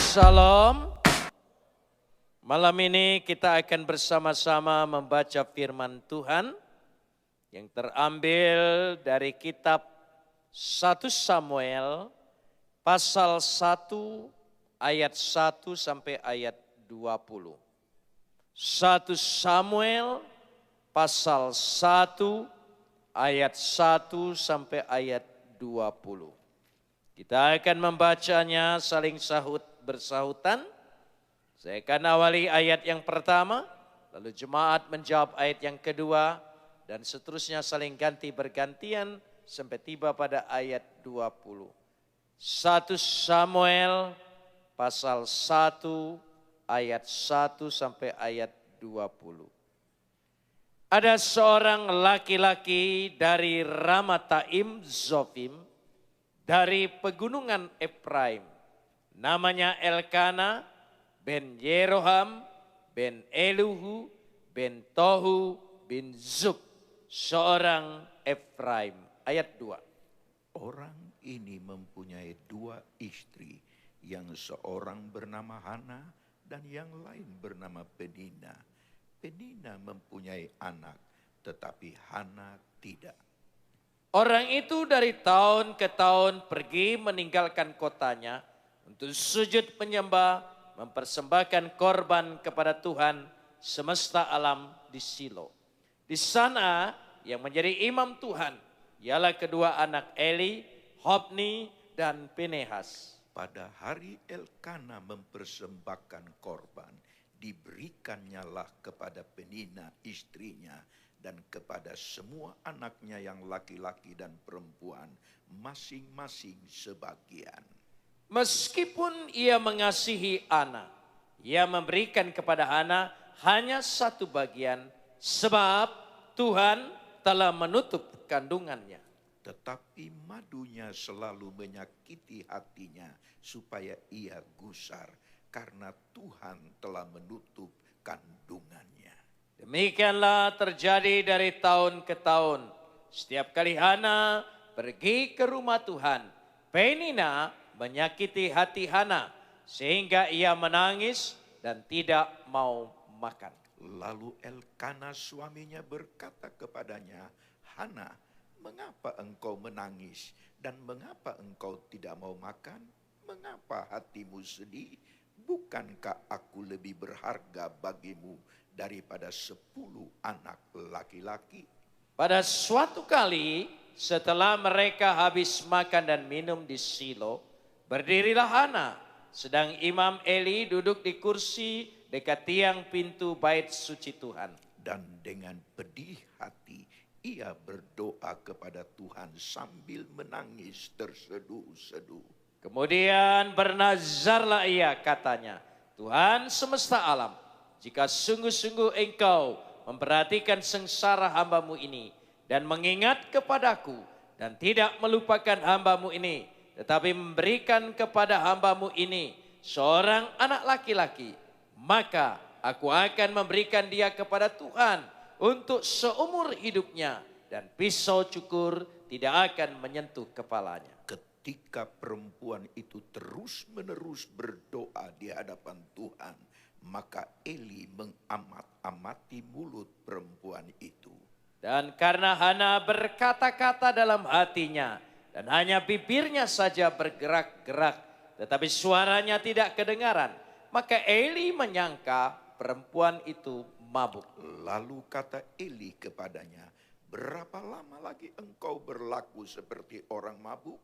Shalom. Malam ini kita akan bersama-sama membaca firman Tuhan yang terambil dari kitab 1 Samuel pasal 1 ayat 1 sampai ayat 20. 1 Samuel pasal 1 ayat 1 sampai ayat 20. Kita akan membacanya saling sahut bersahutan. Saya akan awali ayat yang pertama, lalu jemaat menjawab ayat yang kedua, dan seterusnya saling ganti bergantian sampai tiba pada ayat 20. 1 Samuel pasal 1 ayat 1 sampai ayat 20. Ada seorang laki-laki dari Ramataim Zofim, dari pegunungan Efraim, namanya Elkana ben Yeroham ben Eluhu ben Tohu bin Zub, seorang Efraim. Ayat 2. Orang ini mempunyai dua istri, yang seorang bernama Hana dan yang lain bernama Penina. Penina mempunyai anak, tetapi Hana tidak. Orang itu dari tahun ke tahun pergi meninggalkan kotanya untuk sujud menyembah, mempersembahkan korban kepada Tuhan semesta alam di Silo. Di sana yang menjadi imam Tuhan ialah kedua anak Eli, Hofni dan Pinehas. Pada hari Elkana mempersembahkan korban, diberikannya kepada Penina istrinya dan kepada semua anaknya yang laki-laki dan perempuan, masing-masing sebagian. Meskipun ia mengasihi Ana, ia memberikan kepada Hana hanya satu bagian, sebab Tuhan telah menutup kandungannya. Tetapi madunya selalu menyakiti hatinya supaya ia gusar, karena Tuhan telah menutup kandungannya. Demikianlah terjadi dari tahun ke tahun. Setiap kali Hana pergi ke rumah Tuhan, Penina menyakiti hati Hana sehingga ia menangis dan tidak mau makan. Lalu Elkana suaminya berkata kepadanya, Hana, mengapa engkau menangis dan mengapa engkau tidak mau makan? Mengapa hatimu sedih? Bukankah aku lebih berharga bagimu daripada 10 anak laki-laki? Pada suatu kali setelah mereka habis makan dan minum di Silo, berdirilah Hana, sedang Imam Eli duduk di kursi dekat tiang pintu bait suci Tuhan. Dan dengan pedih hati ia berdoa kepada Tuhan sambil menangis terseduh-seduh. Kemudian bernazarlah ia, katanya, Tuhan semesta alam, jika sungguh-sungguh engkau memperhatikan sengsara hambamu ini dan mengingat kepadaku dan tidak melupakan hambamu ini, tetapi memberikan kepada hambamu ini seorang anak laki-laki, maka aku akan memberikan dia kepada Tuhan untuk seumur hidupnya, dan pisau cukur tidak akan menyentuh kepalanya. Ketika perempuan itu terus-menerus berdoa di hadapan Tuhan, maka Eli mengamat-amati mulut perempuan itu. Dan karena Hana berkata-kata dalam hatinya, dan hanya bibirnya saja bergerak-gerak, tetapi suaranya tidak kedengaran, maka Eli menyangka perempuan itu mabuk. Lalu kata Eli kepadanya, berapa lama lagi engkau berlaku seperti orang mabuk?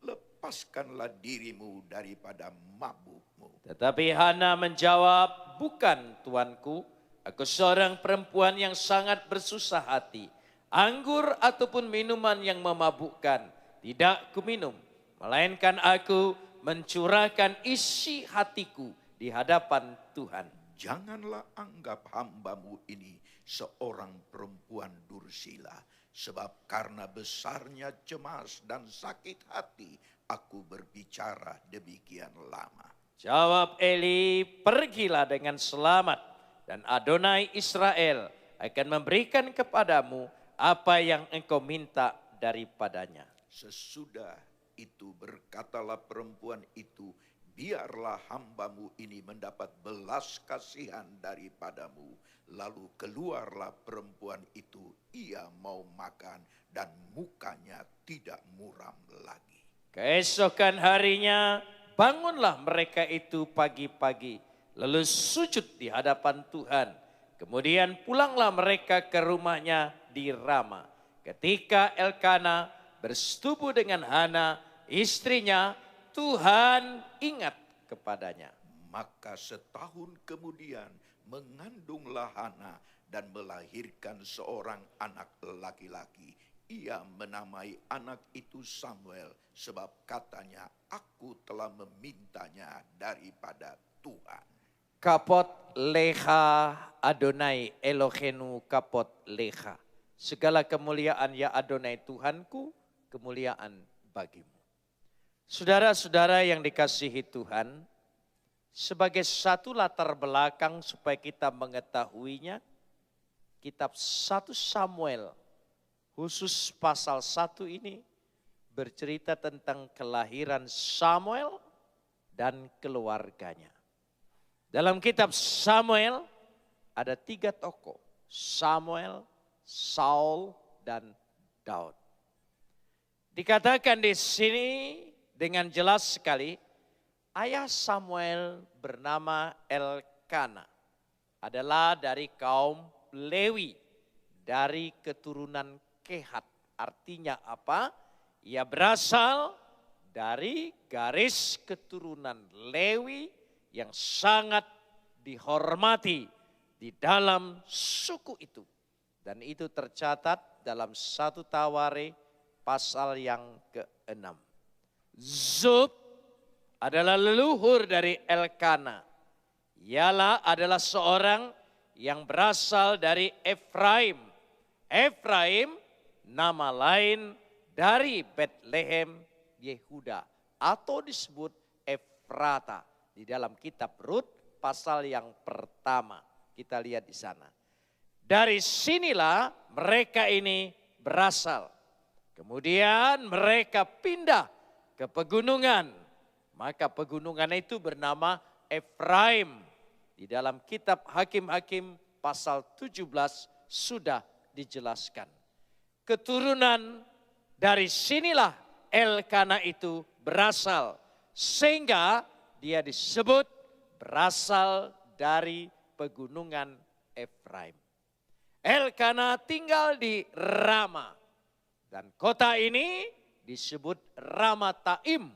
Lepaskanlah dirimu daripada mabukmu. Tetapi Hana menjawab, bukan tuanku, aku seorang perempuan yang sangat bersusah hati. Anggur ataupun minuman yang memabukkan tidak kuminum, melainkan aku mencurahkan isi hatiku di hadapan Tuhan. Janganlah anggap hambamu ini seorang perempuan dursila, sebab karena besarnya cemas dan sakit hati aku berbicara demikian lama. Jawab Eli, pergilah dengan selamat, dan Adonai Israel akan memberikan kepadamu apa yang engkau minta daripadanya. Sesudah itu berkatalah perempuan itu, biarlah hambamu ini mendapat belas kasihan daripadamu. Lalu keluarlah perempuan itu, ia mau makan dan mukanya tidak muram lagi. Keesokan harinya bangunlah mereka itu pagi-pagi, lalu sujud di hadapan Tuhan. Kemudian pulanglah mereka ke rumahnya di Rama. Ketika Elkana bersetubuh dengan Hana, istrinya, Tuhan ingat kepadanya. Maka setahun kemudian mengandunglah Hana dan melahirkan seorang anak laki-laki. Ia menamai anak itu Samuel, sebab katanya, aku telah memintanya daripada Tuhan. Kapot leha Adonai Elohenu kapot leha. Segala kemuliaan ya Adonai Tuhanku, kemuliaan bagimu. Saudara-saudara yang dikasihi Tuhan, sebagai satu latar belakang supaya kita mengetahuinya, kitab 1 Samuel, khusus pasal 1 ini, bercerita tentang kelahiran Samuel dan keluarganya. Dalam kitab Samuel ada 3 tokoh, Samuel, Saul, dan Daud. Dikatakan di sini dengan jelas sekali, ayah Samuel bernama Elkana, adalah dari kaum Lewi, dari keturunan Kehat. Artinya apa? Ia berasal dari garis keturunan Lewi yang sangat dihormati di dalam suku itu. Dan itu tercatat dalam 1 Tawari pasal yang ke-6. Zub adalah leluhur dari Elkana. Ialah adalah seorang yang berasal dari Efraim. Efraim nama lain dari Bethlehem Yehuda atau disebut Efrata di dalam kitab Rut pasal yang pertama. Kita lihat di sana. Dari sinilah mereka ini berasal. Kemudian mereka pindah ke pegunungan. Maka pegunungan itu bernama Efraim. Di dalam kitab Hakim-Hakim pasal 17 sudah dijelaskan. Keturunan dari sinilah Elkana itu berasal. Sehingga dia disebut berasal dari pegunungan Efraim. Elkana tinggal di Rama. Dan kota ini disebut Ramataim.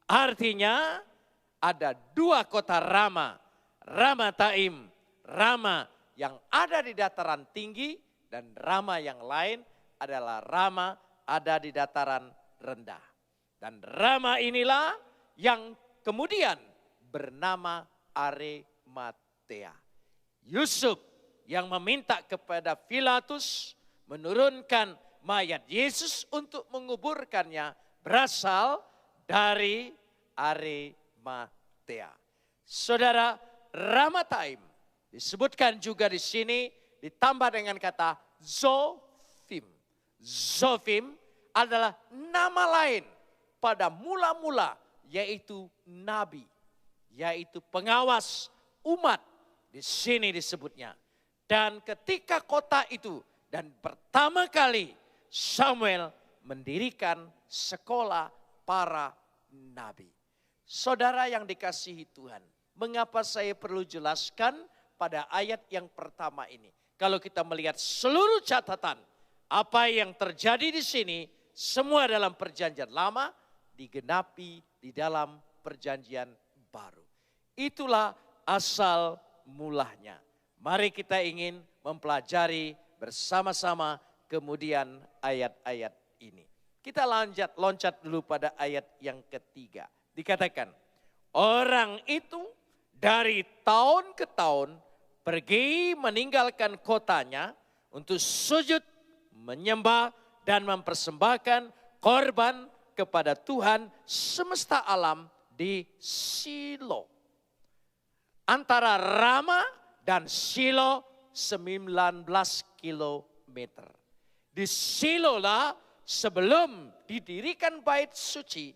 Artinya ada 2 kota Rama. Ramataim, Rama yang ada di dataran tinggi dan Rama yang lain adalah Rama ada di dataran rendah. Dan Rama inilah yang kemudian bernama Arimatea. Yusuf yang meminta kepada Pilatus menurunkan mayat Yesus untuk menguburkannya berasal dari Arimatea. Saudara, Ramataim disebutkan juga di sini ditambah dengan kata Zofim. Zofim adalah nama lain pada mula-mula yaitu nabi, yaitu pengawas umat. Di sini disebutnya. Dan ketika kota itu dan pertama kali Samuel mendirikan sekolah para nabi. Saudara yang dikasihi Tuhan, mengapa saya perlu jelaskan pada ayat yang pertama ini? Kalau kita melihat seluruh catatan, apa yang terjadi di sini, semua dalam perjanjian lama digenapi di dalam perjanjian baru. Itulah asal mulanya. Mari kita ingin mempelajari bersama-sama kemudian ayat-ayat ini. Kita loncat dulu pada ayat yang ketiga. Dikatakan, orang itu dari tahun ke tahun pergi meninggalkan kotanya untuk sujud, menyembah dan mempersembahkan korban kepada Tuhan semesta alam di Shilo. Antara Rama dan Shilo 19 kilometer. Di Shilo lah sebelum didirikan bait suci,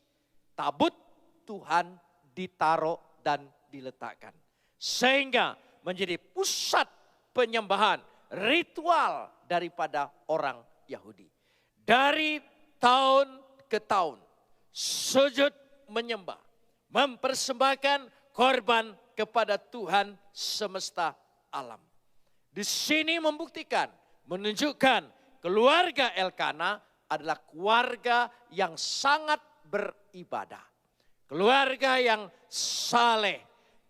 tabut Tuhan ditaruh dan diletakkan. Sehingga menjadi pusat penyembahan ritual daripada orang Yahudi. Dari tahun ke tahun sujud menyembah, mempersembahkan korban kepada Tuhan semesta alam. Di sini membuktikan, menunjukkan keluarga Elkana adalah keluarga yang sangat beribadah. Keluarga yang saleh,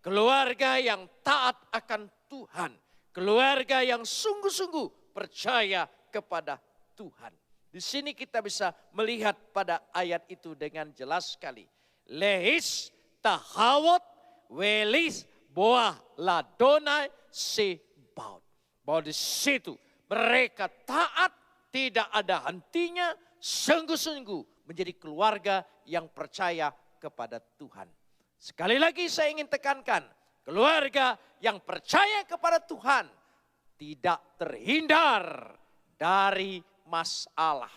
keluarga yang taat akan Tuhan, keluarga yang sungguh-sungguh percaya kepada Tuhan. Di sini kita bisa melihat pada ayat itu dengan jelas sekali. Lehis tahawot welis boah ladonai sebaut. Bahwa di situ mereka taat, tidak ada hentinya, sungguh-sungguh menjadi keluarga yang percaya kepada Tuhan. Sekali lagi saya ingin tekankan, keluarga yang percaya kepada Tuhan tidak terhindar dari masalah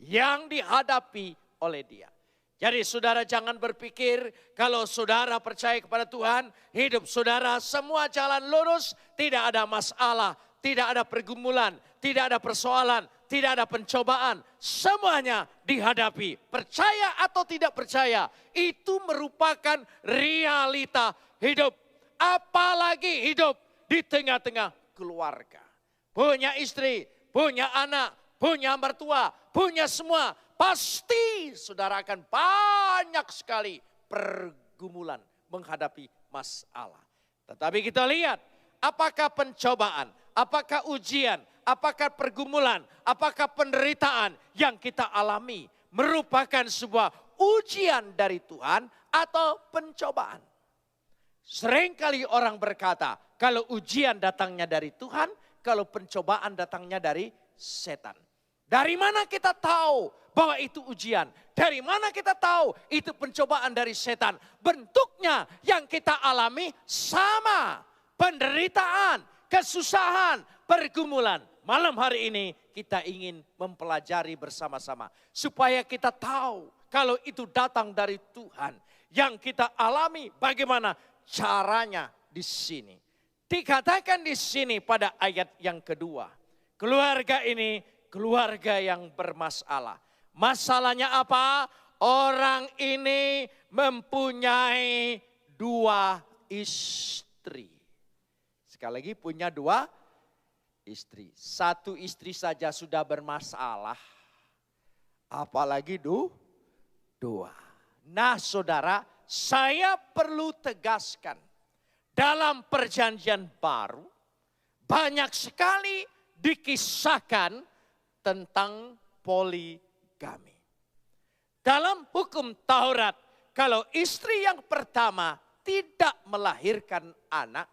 yang dihadapi oleh dia. Jadi saudara jangan berpikir kalau saudara percaya kepada Tuhan, hidup saudara semua jalan lurus, tidak ada masalah, tidak ada pergumulan, tidak ada persoalan, tidak ada pencobaan. Semuanya dihadapi. Percaya atau tidak percaya, itu merupakan realita hidup. Apalagi hidup di tengah-tengah keluarga. Punya istri, punya anak, punya mertua, punya semua. Pasti saudara akan banyak sekali pergumulan menghadapi masalah. Tetapi kita lihat apakah pencobaan, apakah ujian, apakah pergumulan, apakah penderitaan yang kita alami merupakan sebuah ujian dari Tuhan atau pencobaan. Seringkali orang berkata kalau ujian datangnya dari Tuhan, kalau pencobaan datangnya dari setan. Dari mana kita tahu bahwa itu ujian? Dari mana kita tahu itu pencobaan dari setan? Bentuknya yang kita alami sama. Penderitaan, kesusahan, pergumulan. Malam hari ini kita ingin mempelajari bersama-sama. Supaya kita tahu kalau itu datang dari Tuhan. Yang kita alami bagaimana caranya di sini. Dikatakan di sini pada ayat yang kedua. Keluarga ini keluarga yang bermasalah. Masalahnya apa? Orang ini mempunyai 2 istri. Sekali lagi punya 2 istri. 1 istri saja sudah bermasalah. Apalagi 2. Nah saudara, saya perlu tegaskan. Dalam perjanjian baru, banyak sekali dikisahkan tentang poligami. Dalam hukum Taurat, kalau istri yang pertama tidak melahirkan anak,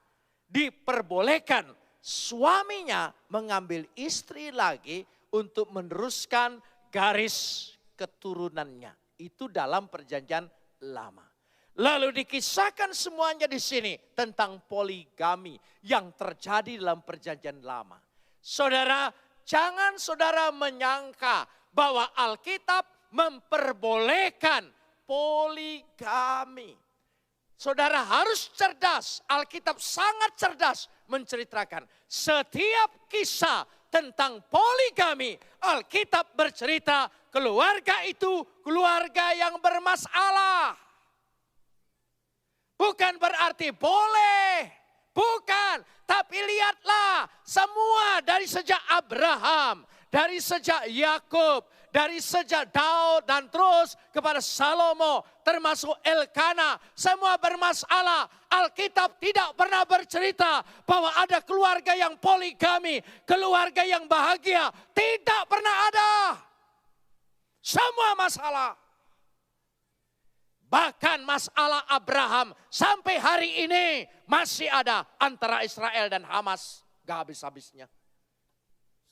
diperbolehkan suaminya mengambil istri lagi untuk meneruskan garis keturunannya. Itu dalam perjanjian lama. Lalu dikisahkan semuanya di sini tentang poligami yang terjadi dalam perjanjian lama. Saudara, jangan saudara menyangka bahwa Alkitab memperbolehkan poligami. Saudara harus cerdas, Alkitab sangat cerdas menceritakan setiap kisah tentang poligami. Alkitab bercerita keluarga itu keluarga yang bermasalah. Bukan berarti boleh, bukan. Tapi lihatlah semua dari sejak Abraham, dari sejak Yakub, dari sejak Daud dan terus kepada Salomo, termasuk Elkana, semua bermasalah. Alkitab tidak pernah bercerita bahwa ada keluarga yang poligami, keluarga yang bahagia. Tidak pernah ada. Semua masalah. Bahkan masalah Abraham sampai hari ini masih ada antara Israel dan Hamas. Gak habis-habisnya.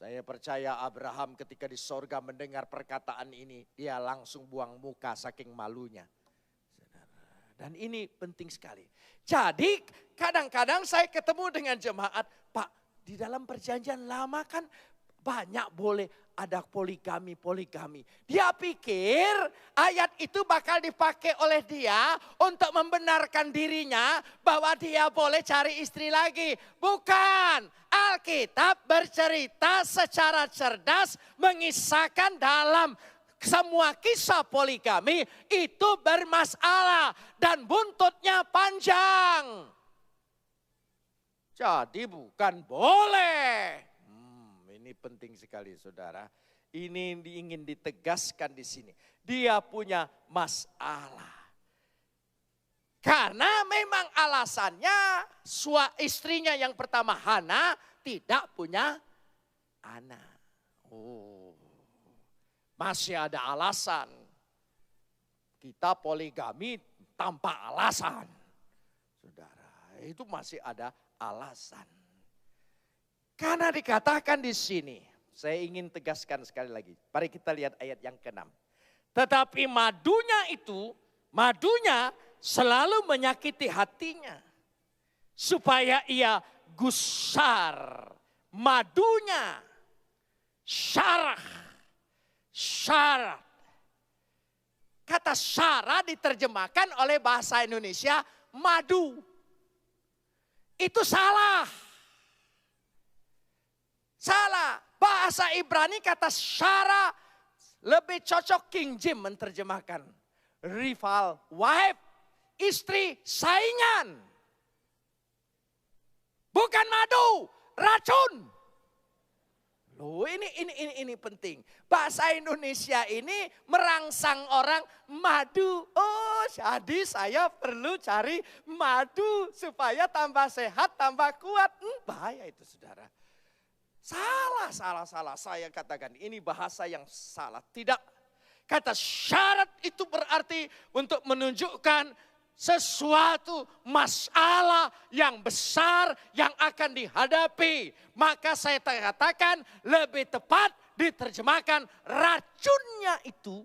Saya percaya Abraham ketika di sorga mendengar perkataan ini, dia langsung buang muka saking malunya. Dan ini penting sekali. Jadi kadang-kadang saya ketemu dengan jemaat, Pak, di dalam perjanjian lama kan banyak boleh ada poligami. Dia pikir ayat itu bakal dipakai oleh dia untuk membenarkan dirinya bahwa dia boleh cari istri lagi. Bukan. Alkitab bercerita secara cerdas mengisahkan dalam semua kisah poligami itu bermasalah dan buntutnya panjang. Jadi bukan boleh. Ini penting sekali saudara. Ini ingin ditegaskan di sini. Dia punya masalah. Karena memang alasannya istrinya yang pertama Hana tidak punya anak. Masih ada alasan. Kita poligami tanpa alasan. Saudara, itu masih ada alasan. Karena dikatakan di sini, saya ingin tegaskan sekali lagi. Mari kita lihat ayat yang ke-6. Tetapi madunya selalu menyakiti hatinya. Supaya ia gusar. Madunya, syarah. Kata syarah diterjemahkan oleh bahasa Indonesia madu. Itu salah. Bahasa Ibrani kata syara lebih cocok King James menerjemahkan. Rival, wife, istri, saingan. Bukan madu, racun. Loh, ini penting. Bahasa Indonesia ini merangsang orang madu. Oh, jadi saya perlu cari madu supaya tambah sehat, tambah kuat. Bahaya itu saudara. Salah. Saya katakan ini bahasa yang salah. Tidak. Kata syarat itu berarti untuk menunjukkan sesuatu masalah yang besar yang akan dihadapi. Maka saya katakan lebih tepat diterjemahkan racunnya itu.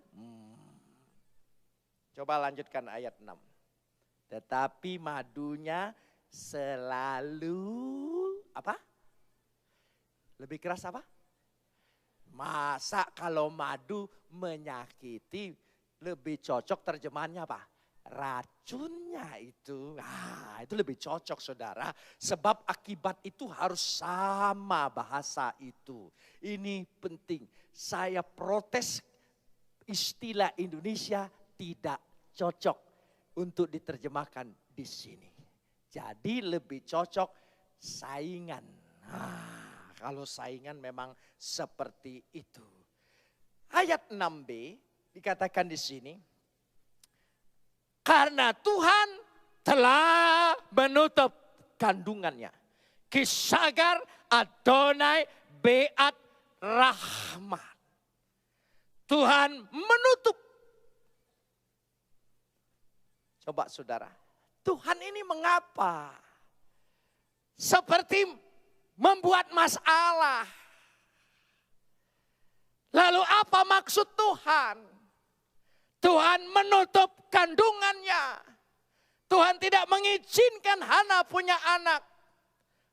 Coba lanjutkan ayat 6. Tetapi madunya selalu apa? Lebih keras apa? Masa kalau madu menyakiti lebih cocok terjemahannya apa? Racunnya itu. Itu lebih cocok saudara. Sebab akibat itu harus sama bahasa itu. Ini penting. Saya protes istilah Indonesia tidak cocok untuk diterjemahkan di sini. Jadi lebih cocok saingan. Kalau saingan memang seperti itu. Ayat 6b dikatakan di sini. Karena Tuhan telah menutup kandungannya. Kisagar Adonai Beat Rahmat. Tuhan menutup. Coba saudara. Tuhan ini mengapa? Seperti membuat masalah. Lalu apa maksud Tuhan? Tuhan menutup kandungannya. Tuhan tidak mengizinkan Hana punya anak.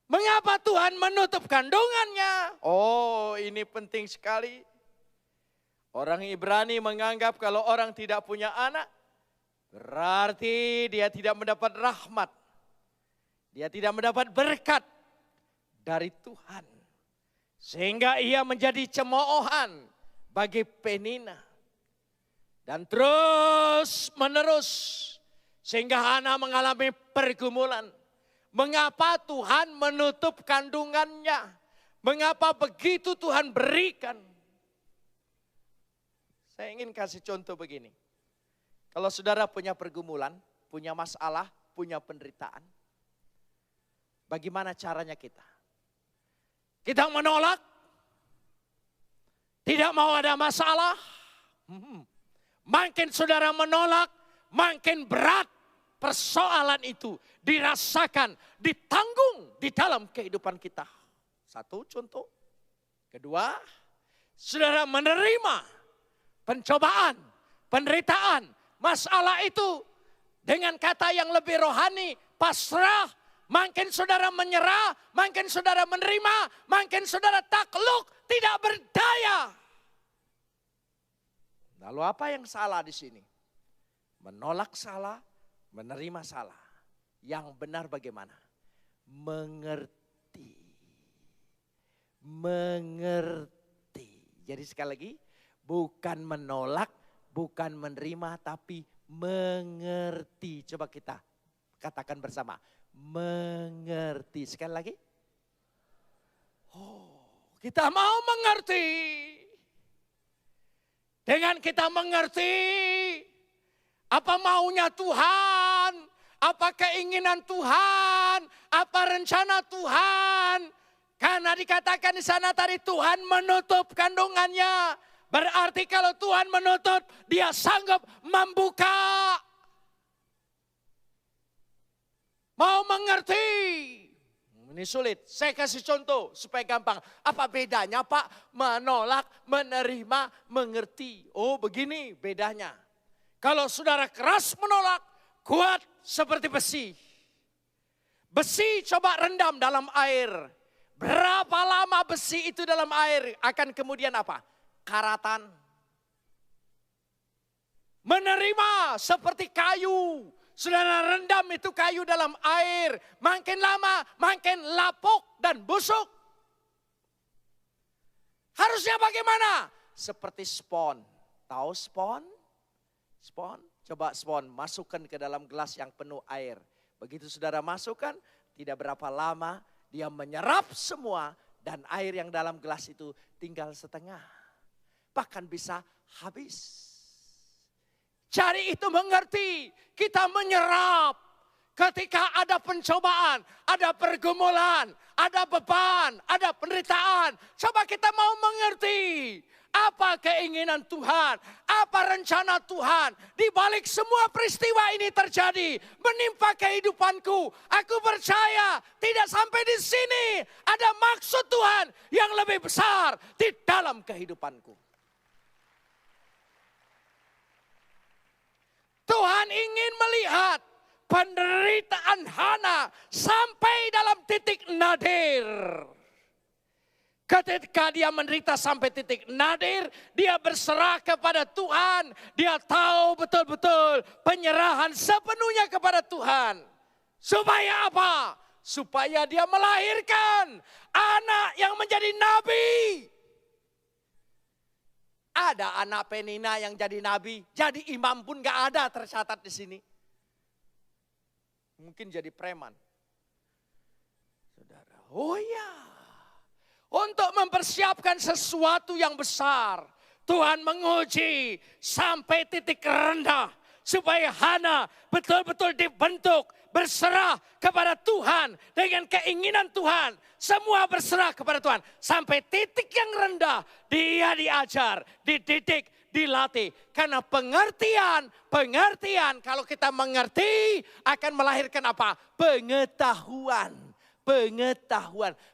Mengapa Tuhan menutup kandungannya? Oh, ini penting sekali. Orang Ibrani menganggap kalau orang tidak punya anak, berarti dia tidak mendapat rahmat. Dia tidak mendapat berkat dari Tuhan. Sehingga ia menjadi cemoohan bagi Penina. Dan terus menerus. Sehingga Hana mengalami pergumulan. Mengapa Tuhan menutup kandungannya? Mengapa begitu Tuhan berikan? Saya ingin kasih contoh begini. Kalau saudara punya pergumulan, punya masalah, punya penderitaan. Bagaimana caranya kita? Kita menolak, tidak mau ada masalah. Makin saudara menolak, makin berat persoalan itu dirasakan, ditanggung di dalam kehidupan kita. Satu contoh. Kedua, saudara menerima pencobaan, penderitaan, masalah itu dengan kata yang lebih rohani, pasrah, makin saudara menyerah, makin saudara menerima, makin saudara takluk, tidak berdaya. Lalu apa yang salah di sini? Menolak salah, menerima salah. Yang benar bagaimana? Mengerti. Mengerti. Jadi sekali lagi, bukan menolak, bukan menerima, tapi mengerti. Coba kita katakan bersama. Mengerti. Sekali lagi. Oh, kita mau mengerti. Dengan kita mengerti apa maunya Tuhan, apa keinginan Tuhan, apa rencana Tuhan. Karena dikatakan di sana tadi Tuhan menutup kandungannya. Berarti kalau Tuhan menutup, dia sanggup membuka. Mau mengerti. Ini sulit. Saya kasih contoh supaya gampang. Apa bedanya Pak? Menolak, menerima, mengerti. Oh begini bedanya. Kalau saudara keras menolak, kuat seperti besi. Besi coba rendam dalam air. Berapa lama besi itu dalam air akan kemudian apa? Karatan. Menerima seperti kayu. Saudara rendam itu kayu dalam air. Makin lama makin lapuk dan busuk. Harusnya bagaimana? Seperti spon. Tahu spon? Spon? Coba spon masukkan ke dalam gelas yang penuh air. Begitu saudara masukkan, tidak berapa lama dia menyerap semua. Dan air yang dalam gelas itu tinggal setengah. Bahkan bisa habis. Jadi itu mengerti, kita menyerap ketika ada pencobaan, ada pergumulan, ada beban, ada penderitaan. Coba kita mau mengerti apa keinginan Tuhan, apa rencana Tuhan. Di balik semua peristiwa ini terjadi, menimpa kehidupanku. Aku percaya tidak sampai di sini ada maksud Tuhan yang lebih besar di dalam kehidupanku. Tuhan ingin melihat penderitaan Hana sampai dalam titik nadir. Ketika dia menderita sampai titik nadir, dia berserah kepada Tuhan. Dia tahu betul-betul penyerahan sepenuhnya kepada Tuhan. Supaya apa? Supaya dia melahirkan anak yang menjadi nabi. Ada anak Penina yang jadi nabi, jadi imam pun gak ada tercatat di sini. Mungkin jadi preman. Saudara, oh ya. Untuk mempersiapkan sesuatu yang besar, Tuhan menguji sampai titik rendah. Supaya Hana betul-betul dibentuk, berserah kepada Tuhan dengan keinginan Tuhan. Semua berserah kepada Tuhan. Sampai titik yang rendah dia diajar, dididik, dilatih. Karena pengertian kalau kita mengerti akan melahirkan apa? Pengetahuan.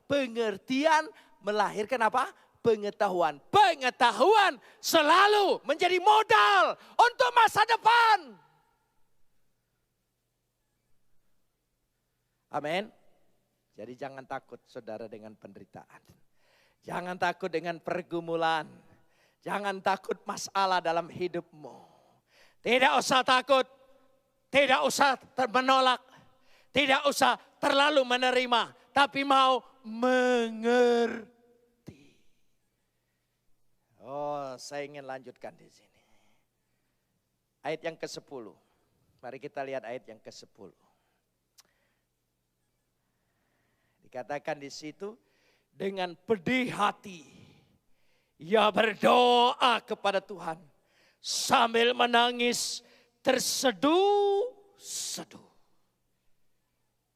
Pengertian melahirkan apa? Pengetahuan. Pengetahuan selalu menjadi modal untuk masa depan. Amin. Jadi jangan takut saudara dengan penderitaan. Jangan takut dengan pergumulan. Jangan takut masalah dalam hidupmu. Tidak usah takut. Tidak usah menolak. Tidak usah terlalu menerima. Tapi mau mengerti. Oh, saya ingin lanjutkan di sini. Ayat yang ke-10. Mari kita lihat ayat yang ke-10. Dikatakan di situ, dengan pedih hati, ia berdoa kepada Tuhan sambil menangis terseduh-seduh.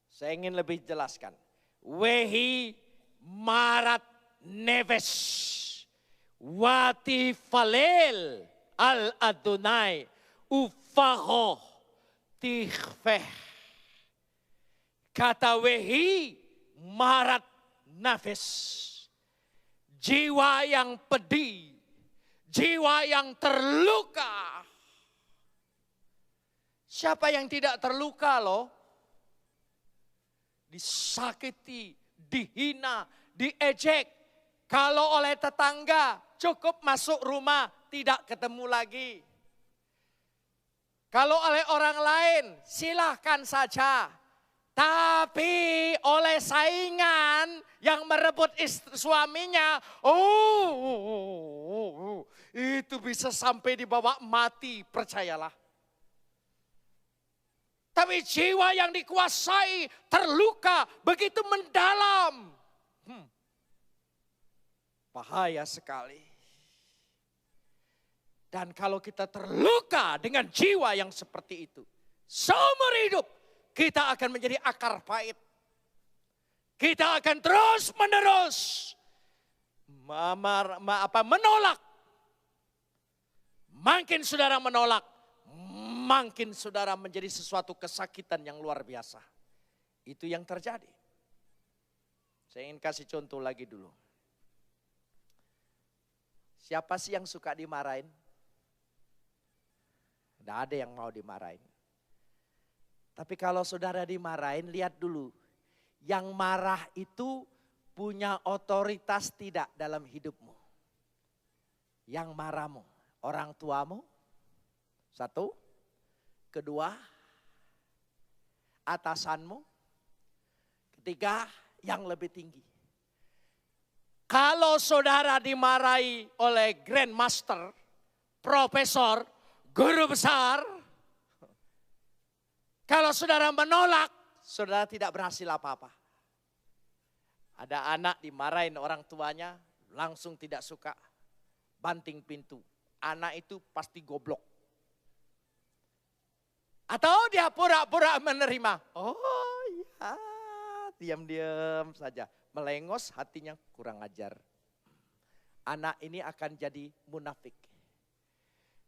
Saya ingin lebih jelaskan. Wehi marat neves wati falel al Adonai ufaho tikhfeh. Kata wehi marat nafas. Jiwa yang pedih, jiwa yang terluka. Siapa yang tidak terluka loh? disakiti, dihina, diejek. Kalau oleh tetangga, cukup masuk rumah, tidak ketemu lagi. Kalau oleh orang lain, silahkan saja. Tapi oleh saingan yang merebut suaminya, itu bisa sampai dibawa mati, percayalah. Tapi jiwa yang dikuasai terluka begitu mendalam. Bahaya sekali. Dan kalau kita terluka dengan jiwa yang seperti itu, seumur hidup kita akan menjadi akar pahit. Kita akan terus menerus menolak. Makin saudara menolak, makin saudara menjadi sesuatu kesakitan yang luar biasa. Itu yang terjadi. Saya ingin kasih contoh lagi dulu. Siapa sih yang suka dimarahin? Tidak ada yang mau dimarahin. Tapi kalau saudara dimarahin, lihat dulu. Yang marah itu punya otoritas tidak dalam hidupmu. Yang marahmu, orang tuamu. Satu. Kedua, atasanmu. Ketiga, yang lebih tinggi. Kalau saudara dimarahi oleh grandmaster, profesor, guru besar, kalau saudara menolak, saudara tidak berhasil apa-apa. Ada anak dimarahin orang tuanya, langsung tidak suka, banting pintu. Anak itu pasti goblok. Atau dia pura-pura menerima. Oh iya, diam-diam saja. Melengos, hatinya kurang ajar. Anak ini akan jadi munafik.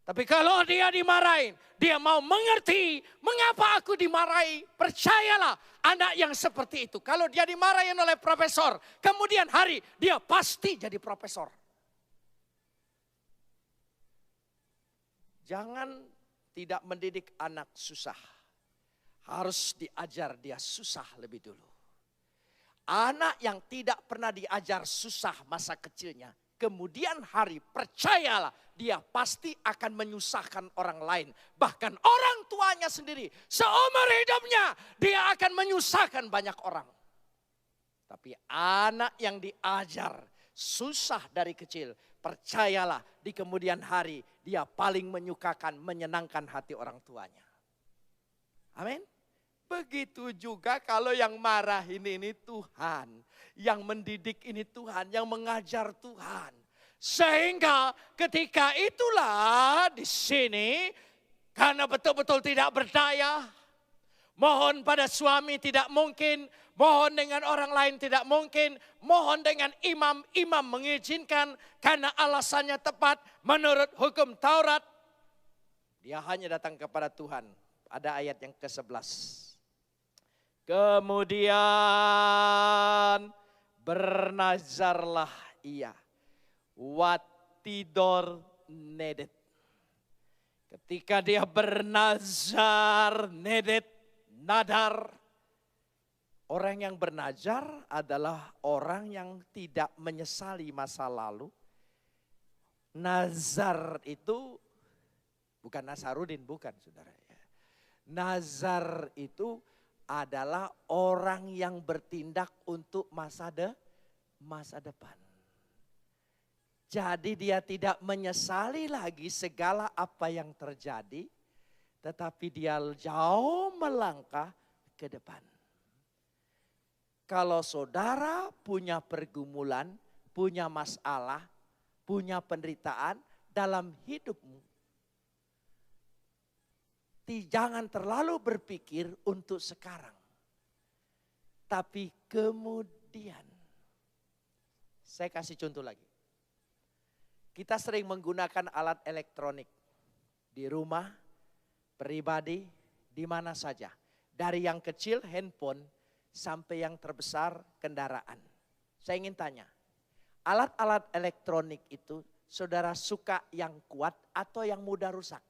Tapi kalau dia dimarahin, dia mau mengerti mengapa aku dimarahi. Percayalah, anak yang seperti itu. Kalau dia dimarahin oleh profesor, kemudian hari dia pasti jadi profesor. Jangan tidak mendidik anak susah. Harus diajar dia susah lebih dulu. Anak yang tidak pernah diajar susah masa kecilnya, kemudian hari percayalah dia pasti akan menyusahkan orang lain. Bahkan orang tuanya sendiri seumur hidupnya dia akan menyusahkan banyak orang. Tapi anak yang diajar susah dari kecil, percayalah di kemudian hari dia paling menyukakan, menyenangkan hati orang tuanya. Amin. Begitu juga kalau yang marahin ini Tuhan, yang mendidik ini Tuhan, yang mengajar Tuhan. Sehingga ketika itulah di sini, karena betul-betul tidak berdaya, mohon pada suami tidak mungkin, mohon dengan orang lain tidak mungkin, mohon dengan imam mengizinkan karena alasannya tepat menurut hukum Taurat. Dia hanya datang kepada Tuhan. Ada ayat yang ke-11. Kemudian bernazarlah ia. Watidor nedet. Ketika dia bernazar, nedet, nadar. Orang yang bernazar adalah orang yang tidak menyesali masa lalu. Nazar itu bukan Nasarudin, bukan saudara. Nazar itu adalah orang yang bertindak untuk masa depan. Jadi dia tidak menyesali lagi segala apa yang terjadi, tetapi dia jauh melangkah ke depan. Kalau saudara punya pergumulan, punya masalah, punya penderitaan dalam hidupmu, jangan terlalu berpikir untuk sekarang. Tapi kemudian, saya kasih contoh lagi. Kita sering menggunakan alat elektronik di rumah, pribadi, di mana saja. Dari yang kecil handphone sampai yang terbesar kendaraan. Saya ingin tanya, alat-alat elektronik itu saudara suka yang kuat atau yang mudah rusak?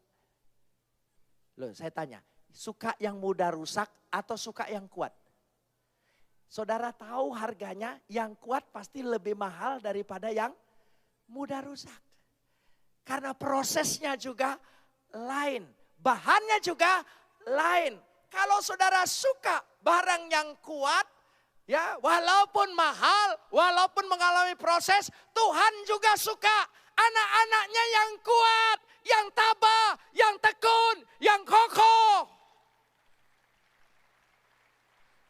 Loh, saya tanya, suka yang mudah rusak atau suka yang kuat? Saudara tahu harganya yang kuat pasti lebih mahal daripada yang mudah rusak. Karena prosesnya juga lain. Bahannya juga lain. Kalau saudara suka barang yang kuat, ya walaupun mahal, walaupun mengalami proses, Tuhan juga suka anak-anaknya yang kuat, yang tabah, yang tekun, yang kokoh.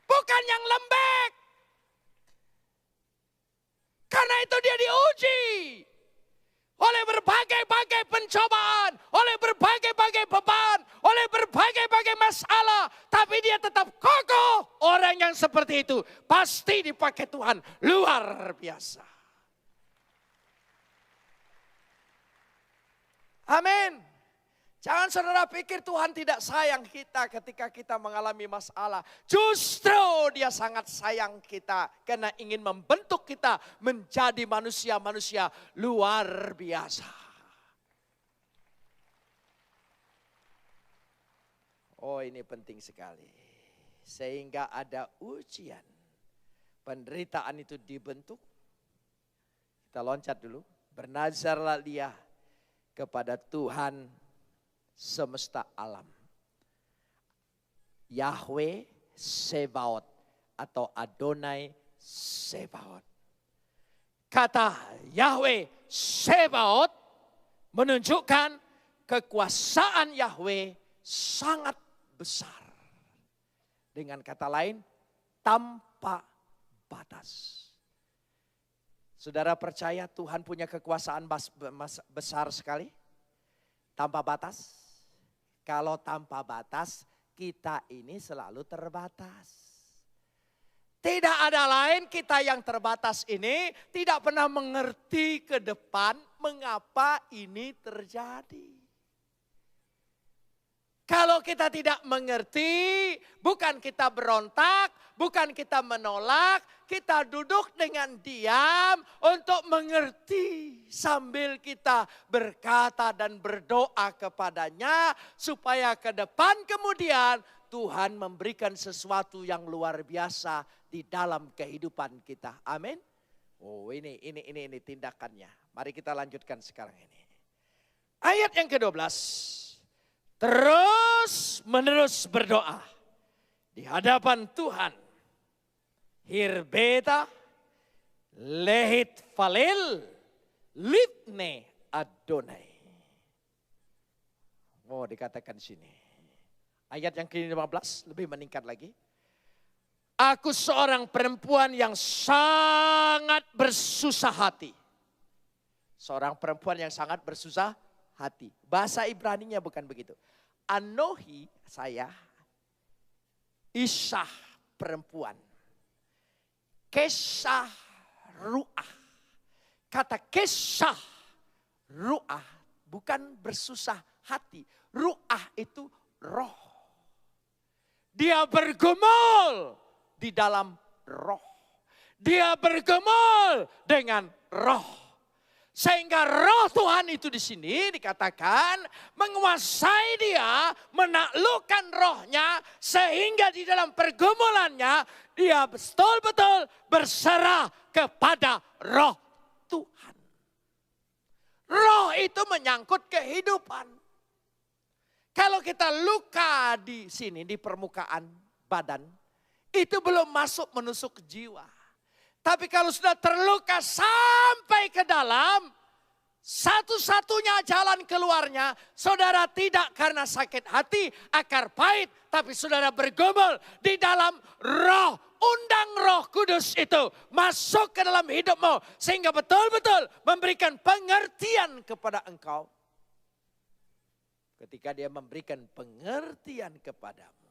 Bukan yang lembek. Karena itu dia diuji oleh berbagai-bagai pencobaan, oleh berbagai-bagai beban, oleh berbagai-bagai masalah. Tapi dia tetap kokoh. Orang yang seperti itu pasti dipakai Tuhan luar biasa. Amin. Jangan saudara pikir Tuhan tidak sayang kita ketika kita mengalami masalah. Justru dia sangat sayang kita karena ingin membentuk kita menjadi manusia-manusia luar biasa. Oh, ini penting sekali. Sehingga ada ujian. Penderitaan itu dibentuk. Kita loncat dulu. Bernazarlah dia kepada Tuhan semesta alam. Yahweh Sebaot atau Adonai Sebaot. Kata Yahweh Sebaot menunjukkan kekuasaan Yahweh sangat besar. Dengan kata lain, tanpa batas. Saudara percaya Tuhan punya kekuasaan besar sekali? Tanpa batas? Kalau tanpa batas, kita ini selalu terbatas. Tidak ada lain, kita yang terbatas ini tidak pernah mengerti ke depan mengapa ini terjadi. Kalau kita tidak mengerti, bukan kita berontak, bukan kita menolak, kita duduk dengan diam untuk mengerti sambil kita berkata dan berdoa kepadanya supaya ke depan kemudian Tuhan memberikan sesuatu yang luar biasa di dalam kehidupan kita. Amin. Oh, ini tindakannya. Mari kita lanjutkan sekarang ini. Ayat yang ke-12. Terus menerus berdoa di hadapan Tuhan. Hirbeta lehit falil litne Adonai. Oh, dikatakan sini. Ayat yang ke-15 lebih meningkat lagi. Aku seorang perempuan yang sangat bersusah hati. Seorang perempuan yang sangat bersusah hati. Bahasa Ibraninya bukan begitu. Anohi saya, Isyah perempuan. Kesah ru'ah. Kata kesah ru'ah bukan bersusah hati. Ru'ah itu roh. Dia bergumul di dalam roh. Dia bergumul dengan roh. Sehingga roh Tuhan itu di sini dikatakan menguasai dia, menaklukkan rohnya. Sehingga di dalam pergumulannya dia betul-betul berserah kepada roh Tuhan. Roh itu menyangkut kehidupan. Kalau kita luka di sini di permukaan badan, itu belum masuk menusuk ke jiwa. Tapi kalau sudah terluka sampai ke dalam, satu-satunya jalan keluarnya, saudara tidak karena sakit hati, akar pahit, tapi saudara bergumul di dalam roh. Undang Roh Kudus itu masuk ke dalam hidupmu, sehingga betul-betul memberikan pengertian kepada engkau. Ketika dia memberikan pengertian kepadamu.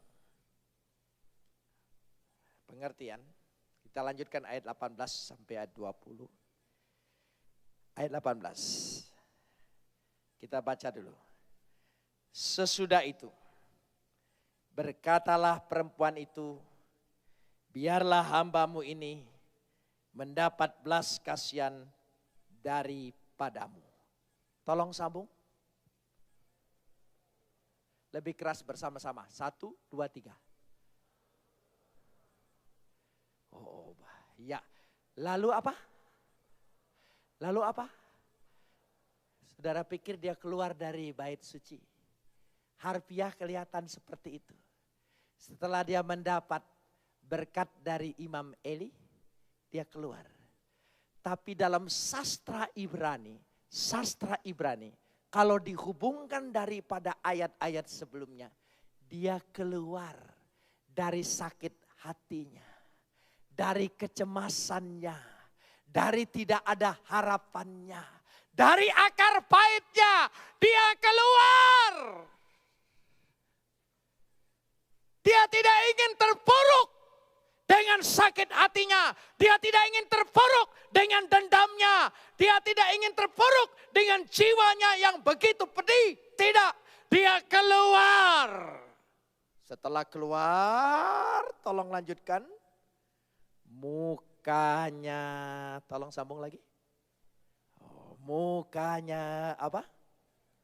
Pengertian. Kita lanjutkan ayat 18 sampai ayat 20. Ayat 18. Kita baca dulu. Sesudah itu, berkatalah perempuan itu, biarlah hambamu ini mendapat belas kasihan daripadamu. Tolong sambung. Lebih keras bersama-sama. 1, 2, 3. Ya, lalu apa? Lalu apa? Saudara pikir dia keluar dari bait suci. Harfiah kelihatan seperti itu. Setelah dia mendapat berkat dari Imam Eli, dia keluar. Tapi dalam sastra Ibrani, kalau dihubungkan daripada ayat-ayat sebelumnya, dia keluar dari sakit hatinya, dari kecemasannya, dari tidak ada harapannya, dari akar pahitnya, dia keluar. Dia tidak ingin terpuruk dengan sakit hatinya. Dia tidak ingin terpuruk dengan dendamnya. Dia tidak ingin terpuruk dengan jiwanya yang begitu pedih. Tidak, dia keluar. Setelah keluar, tolong lanjutkan. Mukanya, tolong sambung lagi. Mukanya apa?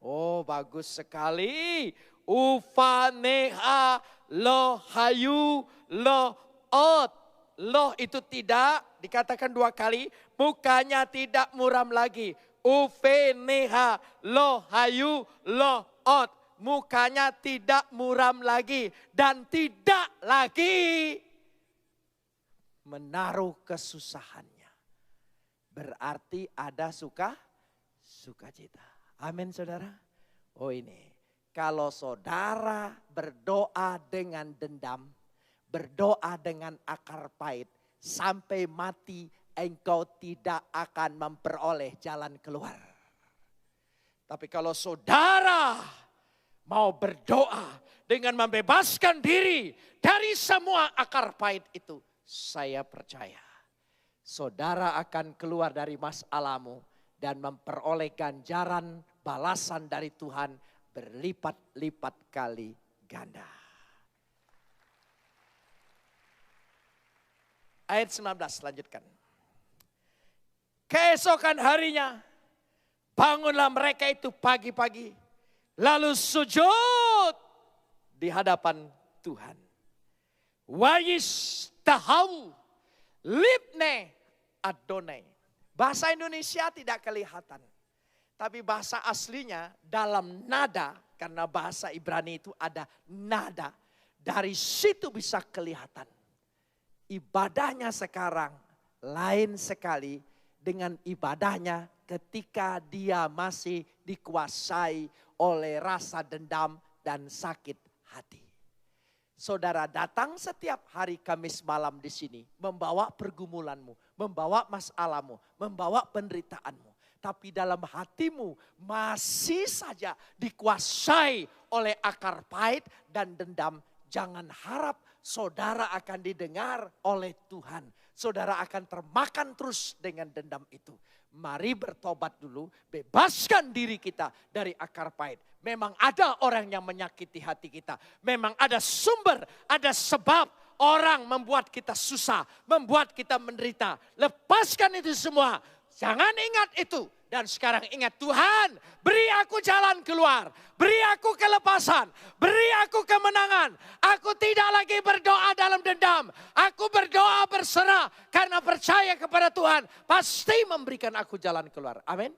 Oh, bagus sekali. Ufaneha lohayu loot. Loh itu tidak, dikatakan 2 kali. Mukanya tidak muram lagi. Ufeneha lohayu loot. Mukanya tidak muram lagi. Dan tidak lagi menaruh kesusahannya. Berarti ada sukacita. Amin saudara. Oh ini. Kalau saudara berdoa dengan dendam, berdoa dengan akar pahit, sampai mati engkau tidak akan memperoleh jalan keluar. Tapi kalau saudara mau berdoa dengan membebaskan diri dari semua akar pahit itu, saya percaya saudara akan keluar dari masalahmu dan memperoleh ganjaran balasan dari Tuhan berlipat-lipat kali ganda. Ayat 19 lanjutkan. Keesokan harinya bangunlah mereka itu pagi-pagi. Lalu sujud di hadapan Tuhan. Wayis tahawu libne Adonai. Bahasa Indonesia tidak kelihatan. Tapi bahasa aslinya dalam nada, karena bahasa Ibrani itu ada nada. Dari situ bisa kelihatan. Ibadahnya sekarang lain sekali dengan ibadahnya ketika dia masih dikuasai oleh rasa dendam dan sakit hati. Saudara datang setiap hari Kamis malam di sini, membawa pergumulanmu, membawa masalahmu, membawa penderitaanmu. Tapi dalam hatimu masih saja dikuasai oleh akar pahit dan dendam. Jangan harap saudara akan didengar oleh Tuhan. Saudara akan termakan terus dengan dendam itu. Mari bertobat dulu, bebaskan diri kita dari akar pahit. Memang ada orang yang menyakiti hati kita. Memang ada sumber, ada sebab orang membuat kita susah, membuat kita menderita. Lepaskan itu semua. Jangan ingat itu. Dan sekarang ingat, Tuhan beri aku jalan keluar. Beri aku kelepasan. Beri aku kemenangan. Aku tidak lagi berdoa dalam dendam. Aku berdoa berserah. Karena percaya kepada Tuhan. Pasti memberikan aku jalan keluar. Amin.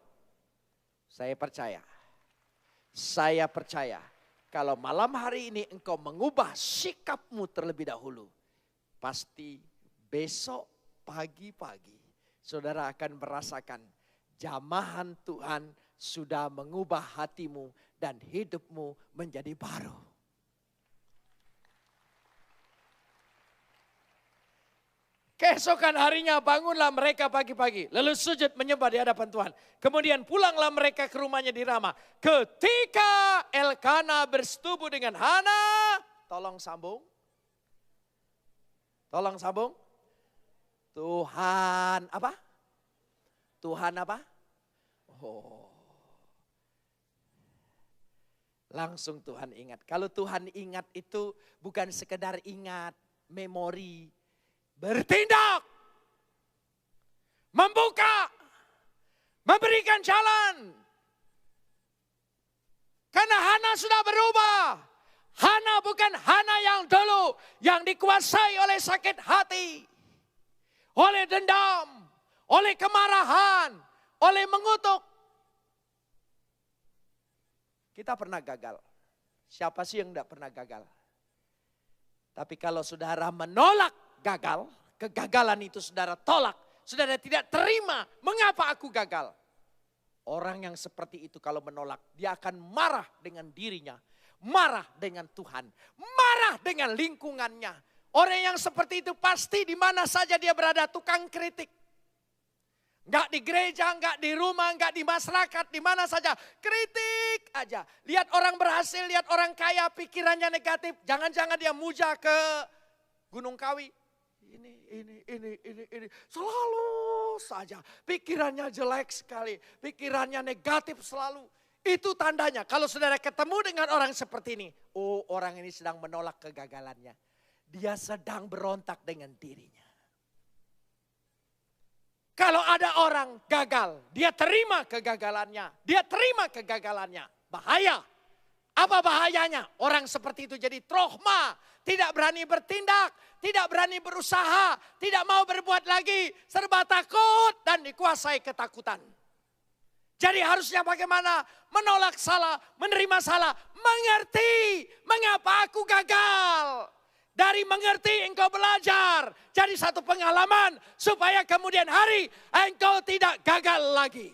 Saya percaya. Saya percaya. Kalau malam hari ini engkau mengubah sikapmu terlebih dahulu. Pasti besok pagi-pagi. Saudara akan merasakan jamahan Tuhan sudah mengubah hatimu dan hidupmu menjadi baru. Keesokan harinya bangunlah mereka pagi-pagi. Lalu sujud menyembah di hadapan Tuhan. Kemudian pulanglah mereka ke rumahnya di Rama. Ketika Elkana bersetubuh dengan Hana. Tolong sambung. Tolong sambung. Tuhan apa? Tuhan apa? Oh. Langsung Tuhan ingat. Kalau Tuhan ingat itu bukan sekedar ingat, memori. Bertindak. Membuka. Memberikan jalan. Karena Hana sudah berubah. Hana bukan Hana yang dulu. Yang dikuasai oleh sakit hati. oleh dendam, oleh kemarahan, oleh mengutuk. Kita pernah gagal. Siapa sih yang tidak pernah gagal? Tapi kalau saudara menolak gagal, kegagalan itu saudara tolak, saudara tidak terima, mengapa aku gagal? Orang yang seperti itu kalau menolak, dia akan marah dengan dirinya, marah dengan Tuhan, marah dengan lingkungannya. Orang yang seperti itu pasti di mana saja dia berada tukang kritik. Enggak di gereja, enggak di rumah, enggak di masyarakat, di mana saja. Kritik aja. Lihat orang berhasil, lihat orang kaya, pikirannya negatif. Jangan-jangan dia muja ke Gunung Kawi. Ini. Selalu saja pikirannya jelek sekali. Pikirannya negatif selalu. Itu tandanya kalau saudara ketemu dengan orang seperti ini. Oh, orang ini sedang menolak kegagalannya. Dia sedang berontak dengan dirinya. Kalau ada orang gagal, dia terima kegagalannya. Dia terima kegagalannya. Bahaya. Apa bahayanya? Orang seperti itu jadi trauma. Tidak berani bertindak, tidak berani berusaha, tidak mau berbuat lagi. Serba takut dan dikuasai ketakutan. Jadi harusnya bagaimana? Menolak salah, menerima salah. Mengerti mengapa aku gagal. Dari mengerti engkau belajar. Jadi satu pengalaman supaya kemudian hari engkau tidak gagal lagi.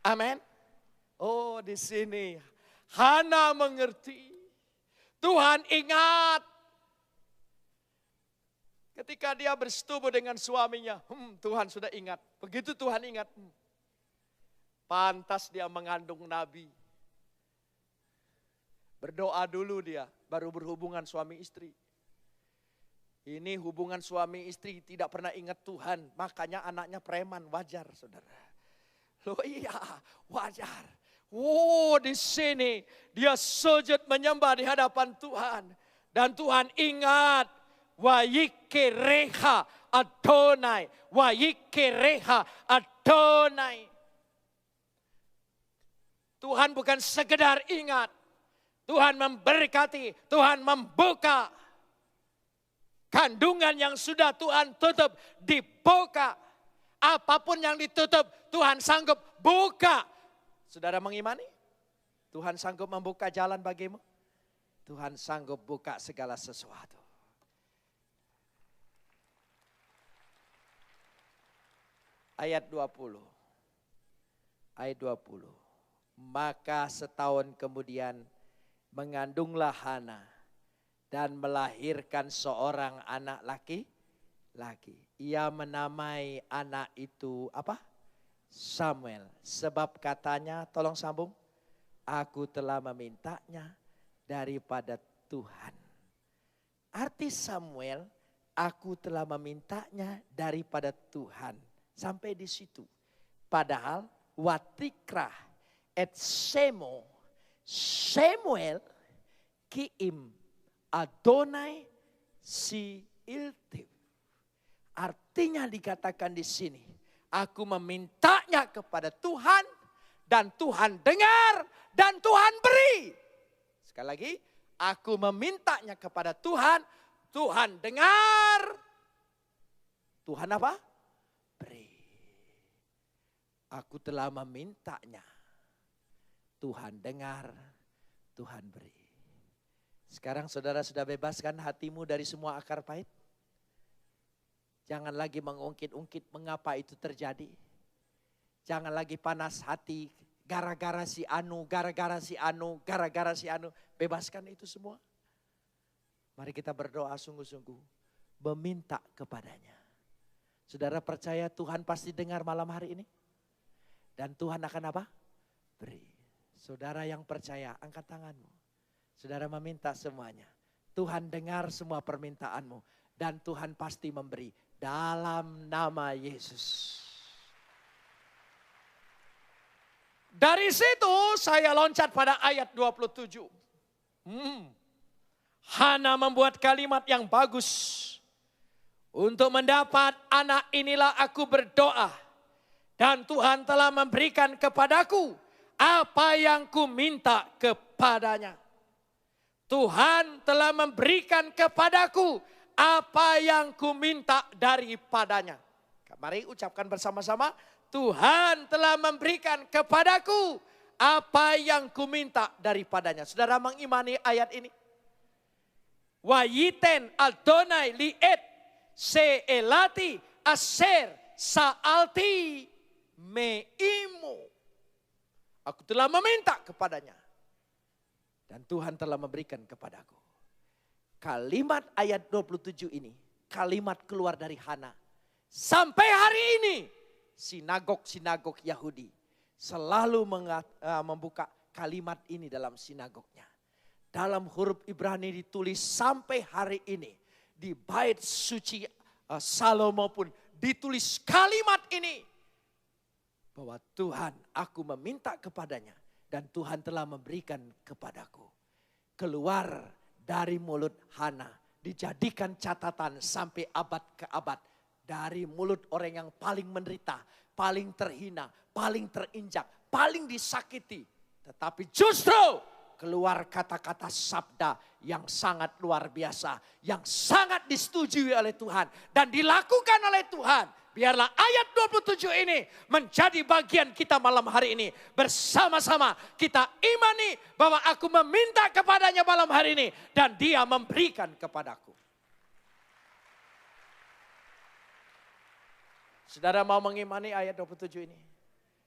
Amin. Oh, di sini Hana mengerti. Tuhan ingat. Ketika dia bersetubuh dengan suaminya, Tuhan sudah ingat. Begitu Tuhan ingat, pantas dia mengandung nabi. Berdoa dulu dia, baru berhubungan suami istri. Ini hubungan suami istri tidak pernah ingat Tuhan, makanya anaknya preman, wajar saudara. Loh iya, wajar. Oh, di sini dia sujud menyembah di hadapan Tuhan. Dan Tuhan ingat, Wayikereha Adonai, Wayikereha Adonai. Tuhan bukan sekedar ingat, Tuhan memberkati, Tuhan membuka. Kandungan yang sudah Tuhan tutup, dibuka. Apapun yang ditutup, Tuhan sanggup buka. Saudara mengimani? Tuhan sanggup membuka jalan bagimu? Tuhan sanggup buka segala sesuatu. Ayat 20. Ayat 20. Maka setahun kemudian mengandunglah Hana dan melahirkan seorang anak laki-laki. Ia menamai anak itu apa? Samuel. Sebab katanya, tolong sambung. Aku telah memintanya daripada Tuhan. Arti Samuel, aku telah memintanya daripada Tuhan. Sampai di situ. Padahal watikrah et semo Samuel kiim Adonai si iltiv. Artinya dikatakan di sini, aku memintanya kepada Tuhan dan Tuhan dengar dan Tuhan beri. Sekali lagi, aku memintanya kepada Tuhan, Tuhan dengar, Tuhan apa? Beri. Aku telah memintanya. Tuhan dengar, Tuhan beri. Sekarang saudara sudah bebaskan hatimu dari semua akar pahit? Jangan lagi mengungkit-ungkit mengapa itu terjadi. Jangan lagi panas hati gara-gara si anu, gara-gara si anu, gara-gara si anu. Bebaskan itu semua. Mari kita berdoa sungguh-sungguh. Meminta kepadanya. Saudara percaya Tuhan pasti dengar malam hari ini? Dan Tuhan akan apa? Beri. Saudara yang percaya, angkat tanganmu. Saudara meminta semuanya. Tuhan dengar semua permintaanmu. Dan Tuhan pasti memberi. Dalam nama Yesus. Dari situ saya loncat pada ayat 27. Hana membuat kalimat yang bagus. Untuk mendapat anak inilah aku berdoa. Dan Tuhan telah memberikan kepadaku apa yang ku minta kepadanya. Tuhan telah memberikan kepadaku apa yang kuminta daripadanya. Mari ucapkan bersama-sama. Tuhan telah memberikan kepadaku apa yang kuminta daripadanya. Saudara mengimani ayat ini? Wayiten Adonai liet seelati aser saalti meimu. Aku telah meminta kepadanya. Dan Tuhan telah memberikan kepadaku. Kalimat ayat 27 ini, kalimat keluar dari Hana. Sampai hari ini, sinagog-sinagog Yahudi selalu membuka kalimat ini dalam sinagognya. Dalam huruf Ibrani ditulis sampai hari ini. Di bait suci Salomo pun ditulis kalimat ini. Bahwa Tuhan, aku meminta kepadanya dan Tuhan telah memberikan kepadaku. Keluar dari mulut Hana, dijadikan catatan sampai abad ke abad. Dari mulut orang yang paling menderita, paling terhina, paling terinjak, paling disakiti. Tetapi justru keluar kata-kata sabda yang sangat luar biasa. Yang sangat disetujui oleh Tuhan dan dilakukan oleh Tuhan. Biarlah ayat 27 ini menjadi bagian kita malam hari ini. Bersama-sama kita imani bahwa aku meminta kepadanya malam hari ini. Dan dia memberikan kepadaku. Saudara mau mengimani ayat 27 ini?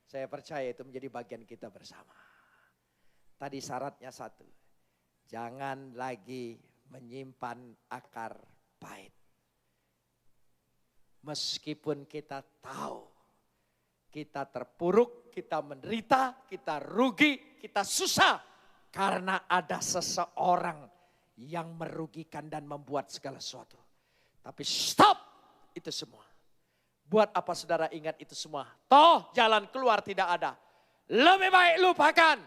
Saya percaya itu menjadi bagian kita bersama. Tadi syaratnya satu. Jangan lagi menyimpan akar pahit. Meskipun kita tahu, kita terpuruk, kita menderita, kita rugi, kita susah. Karena ada seseorang yang merugikan dan membuat segala sesuatu. Tapi stop itu semua. Buat apa saudara ingat itu semua? Toh jalan keluar tidak ada. Lebih baik lupakan.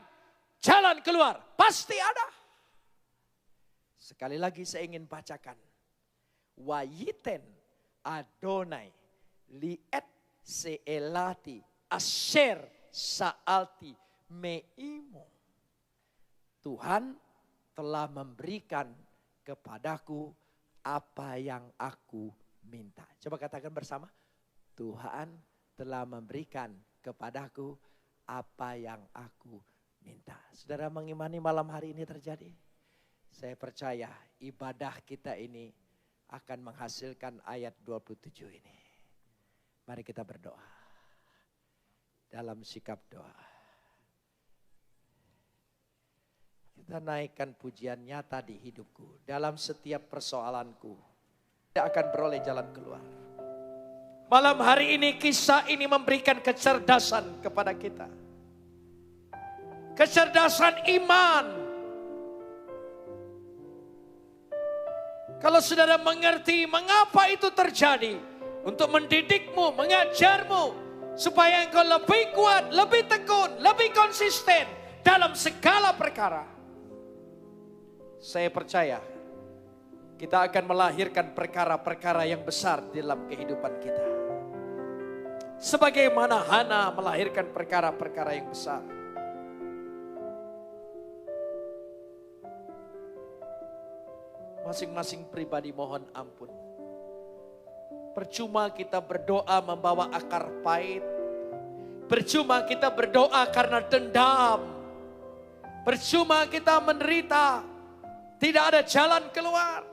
Jalan keluar pasti ada. Sekali lagi saya ingin bacakan. Wayiten Adonai liet seelati asher saalti meimu. Tuhan telah memberikan kepadaku apa yang aku minta. Coba katakan bersama. Tuhan telah memberikan kepadaku apa yang aku minta. Saudara mengimani malam hari ini terjadi? Saya percaya ibadah kita ini akan menghasilkan ayat 27 ini. Mari kita berdoa. Dalam sikap doa. Kita naikkan pujian nyata di hidupku. Dalam setiap persoalanku. Tidak akan beroleh jalan keluar. Malam hari ini kisah ini memberikan kecerdasan kepada kita. Kecerdasan iman. Kalau saudara mengerti mengapa itu terjadi. Untuk mendidikmu, mengajarmu. Supaya engkau lebih kuat, lebih tekun, lebih konsisten. Dalam segala perkara. Saya percaya. Kita akan melahirkan perkara-perkara yang besar dalam kehidupan kita. Sebagaimana Hana melahirkan perkara-perkara yang besar. Masing-masing pribadi mohon ampun. Percuma kita berdoa membawa akar pahit. Percuma kita berdoa karena dendam. Percuma kita menderita. Tidak ada jalan keluar.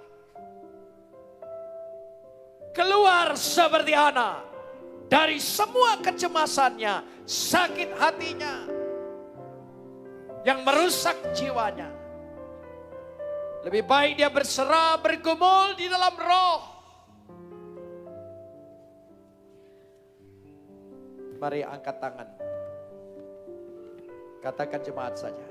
Keluar seperti Hana. Dari semua kecemasannya, sakit hatinya. Yang merusak jiwanya. Lebih baik dia berserah, bergumul di dalam roh. Mari angkat tangan. Katakan jemaat saja.